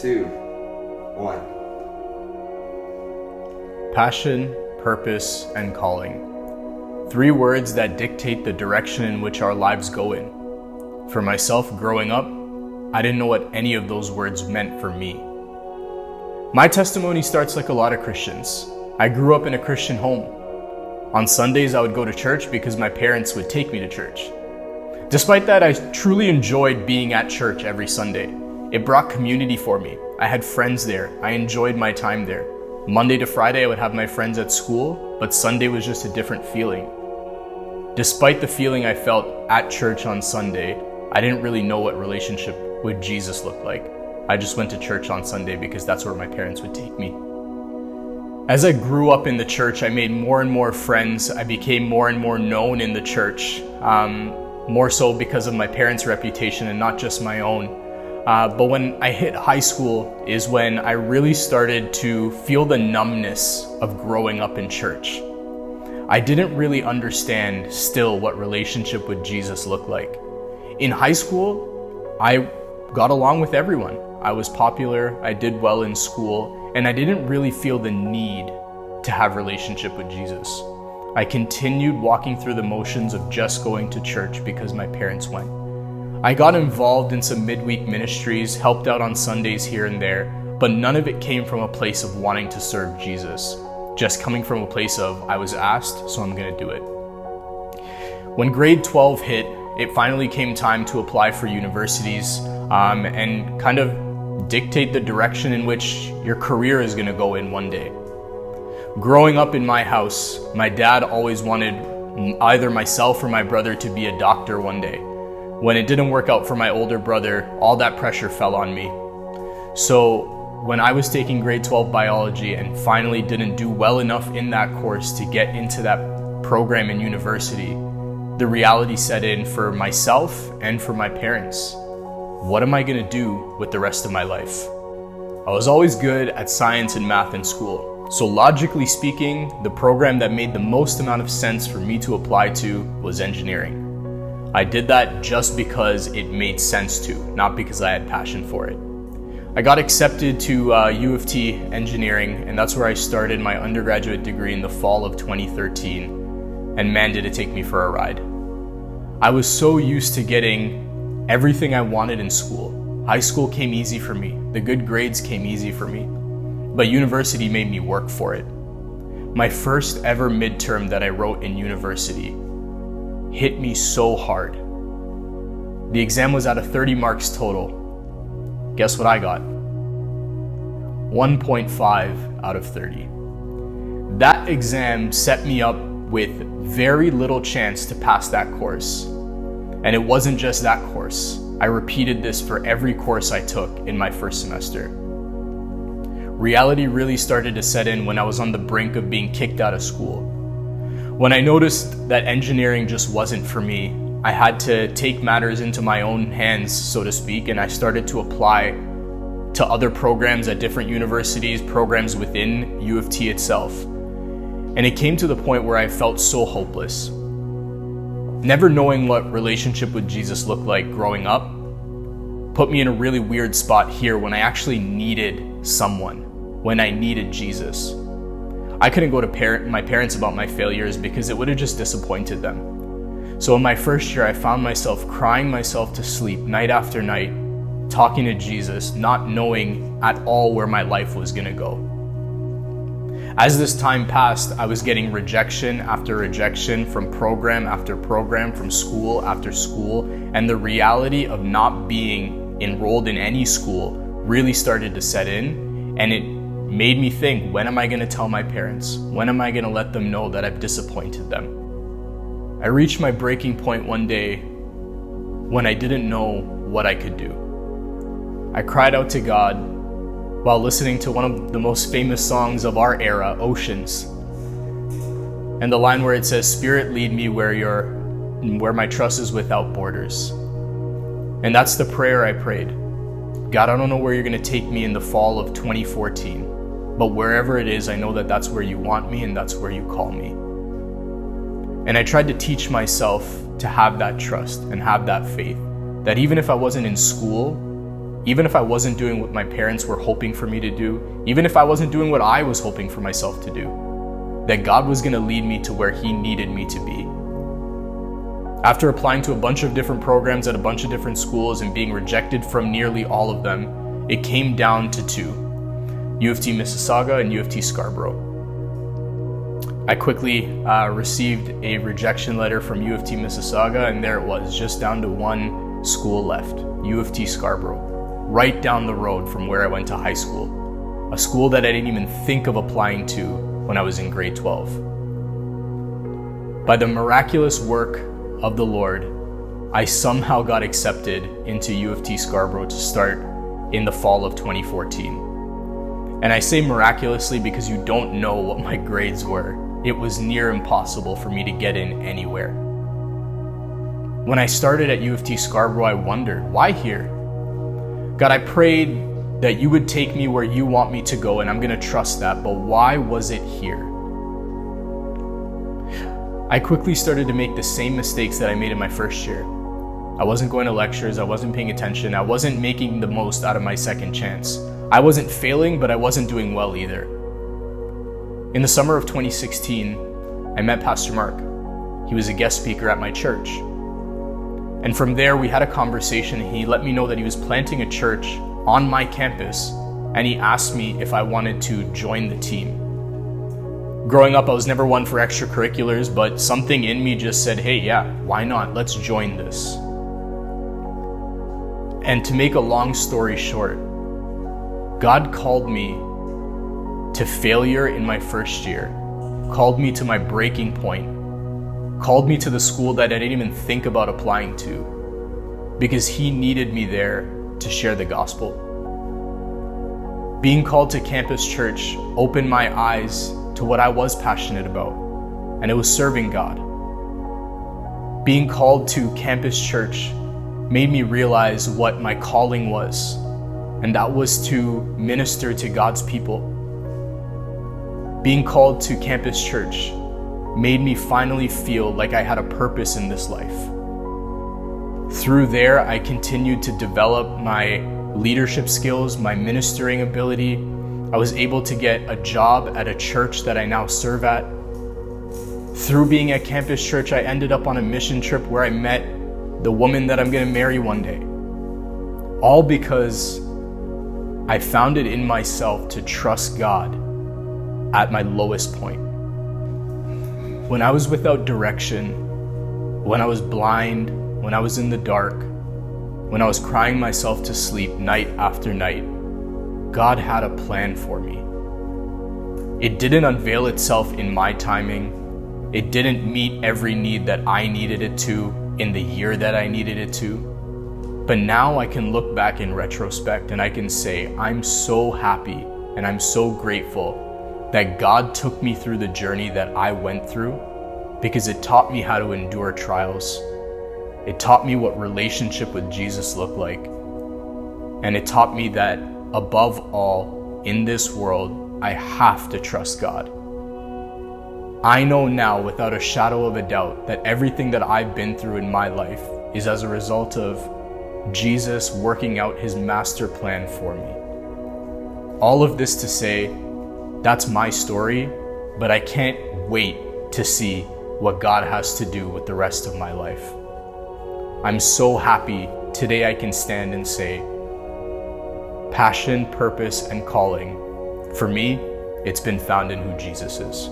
2, 1. Passion, purpose, and calling. 3 words that dictate the direction in which our lives go in. For myself, growing up, I didn't know what any of those words meant for me. My testimony starts like a lot of Christians. I grew up in a Christian home. On Sundays, I would go to church because my parents would take me to church. Despite that, I truly enjoyed being at church every Sunday. It brought community for me. I had friends there. I enjoyed my time there. Monday to Friday, I would have my friends at school, but Sunday was just a different feeling. Despite the feeling I felt at church on Sunday, I didn't really know what relationship with Jesus looked like. I just went to church on Sunday because that's where my parents would take me. As I grew up in the church, I made more and more friends. I became more and more known in the church, more so because of my parents' reputation and not just my own. But when I hit high school is when I really started to feel the numbness of growing up in church. I didn't really understand still what relationship with Jesus looked like. In high school, I got along with everyone. I was popular, I did well in school, and I didn't really feel the need to have a relationship with Jesus. I continued walking through the motions of just going to church because my parents went. I got involved in some midweek ministries, helped out on Sundays here and there, but none of it came from a place of wanting to serve Jesus. Just coming from a place of, I was asked, so I'm gonna do it. When grade 12 hit, it finally came time to apply for universities and kind of dictate the direction in which your career is gonna go in one day. Growing up in my house, my dad always wanted either myself or my brother to be a doctor one day. When it didn't work out for my older brother, all that pressure fell on me. So when I was taking grade 12 biology and finally didn't do well enough in that course to get into that program in university, the reality set in for myself and for my parents. What am I gonna do with the rest of my life? I was always good at science and math in school. So logically speaking, the program that made the most amount of sense for me to apply to was engineering. I did that just because it made sense to, not because I had passion for it. I got accepted to U of T engineering, and that's where I started my undergraduate degree in the fall of 2013. And man, did it take me for a ride. I was so used to getting everything I wanted in school. High school came easy for me. The good grades came easy for me. But university made me work for it. My first ever midterm that I wrote in university hit me so hard. The exam was out of 30 marks total. Guess what I got? 1.5 out of 30. That exam set me up with very little chance to pass that course. And it wasn't just that course. I repeated this for every course I took in my first semester. Reality really started to set in when I was on the brink of being kicked out of school. When I noticed that engineering just wasn't for me, I had to take matters into my own hands, so to speak, and I started to apply to other programs at different universities, programs within U of T itself. And it came to the point where I felt so hopeless. Never knowing what relationship with Jesus looked like growing up put me in a really weird spot here when I actually needed someone, when I needed Jesus. I couldn't go to my parents about my failures because it would have just disappointed them. So in my first year, I found myself crying myself to sleep night after night, talking to Jesus, not knowing at all where my life was gonna go. As this time passed, I was getting rejection after rejection from program after program, from school after school, and the reality of not being enrolled in any school really started to set in, and it made me think, when am I gonna tell my parents? When am I gonna let them know that I've disappointed them? I reached my breaking point one day when I didn't know what I could do. I cried out to God while listening to one of the most famous songs of our era, Oceans. And the line where it says, "Spirit, lead me where my trust is without borders." And that's the prayer I prayed. God, I don't know where you're gonna take me in the fall of 2014, but wherever it is, I know that that's where you want me and that's where you call me. And I tried to teach myself to have that trust and have that faith, that even if I wasn't in school, even if I wasn't doing what my parents were hoping for me to do, even if I wasn't doing what I was hoping for myself to do, that God was going to lead me to where He needed me to be. After applying to a bunch of different programs at a bunch of different schools and being rejected from nearly all of them, it came down to two: U of T Mississauga and U of T Scarborough. I quickly received a rejection letter from U of T Mississauga, and there it was, just down to one school left, U of T Scarborough, right down the road from where I went to high school, a school that I didn't even think of applying to when I was in grade 12. By the miraculous work of the Lord, I somehow got accepted into U of T Scarborough to start in the fall of 2014. And I say miraculously because you don't know what my grades were. It was near impossible for me to get in anywhere. When I started at U of T Scarborough, I wondered, why here? God, I prayed that you would take me where you want me to go, and I'm going to trust that, but why was it here? I quickly started to make the same mistakes that I made in my first year. I wasn't going to lectures, I wasn't paying attention, I wasn't making the most out of my second chance. I wasn't failing, but I wasn't doing well either. In the summer of 2016, I met Pastor Mark. He was a guest speaker at my church. And from there, we had a conversation. He let me know that he was planting a church on my campus, and he asked me if I wanted to join the team. Growing up, I was never one for extracurriculars, but something in me just said, hey, yeah, why not? Let's join this. And to make a long story short, God called me to failure in my first year, called me to my breaking point, called me to the school that I didn't even think about applying to, because He needed me there to share the gospel. Being called to campus church opened my eyes to what I was passionate about, and it was serving God. Being called to campus church made me realize what my calling was, and that was to minister to God's people. Being called to campus church made me finally feel like I had a purpose in this life. Through there, I continued to develop my leadership skills, my ministering ability. I was able to get a job at a church that I now serve at. Through being at campus church, I ended up on a mission trip where I met the woman that I'm going to marry one day. All because I found it in myself to trust God at my lowest point. When I was without direction, when I was blind, when I was in the dark, when I was crying myself to sleep night after night, God had a plan for me. It didn't unveil itself in my timing. It didn't meet every need that I needed it to in the year that I needed it to. But now I can look back in retrospect and I can say, I'm so happy and I'm so grateful that God took me through the journey that I went through, because it taught me how to endure trials. It taught me what relationship with Jesus looked like. And it taught me that above all, in this world, I have to trust God. I know now without a shadow of a doubt that everything that I've been through in my life is as a result of Jesus working out His master plan for me. All of this to say, that's my story, but I can't wait to see what God has to do with the rest of my life. I'm so happy today I can stand and say, passion, purpose, and calling, for me, it's been found in who Jesus is.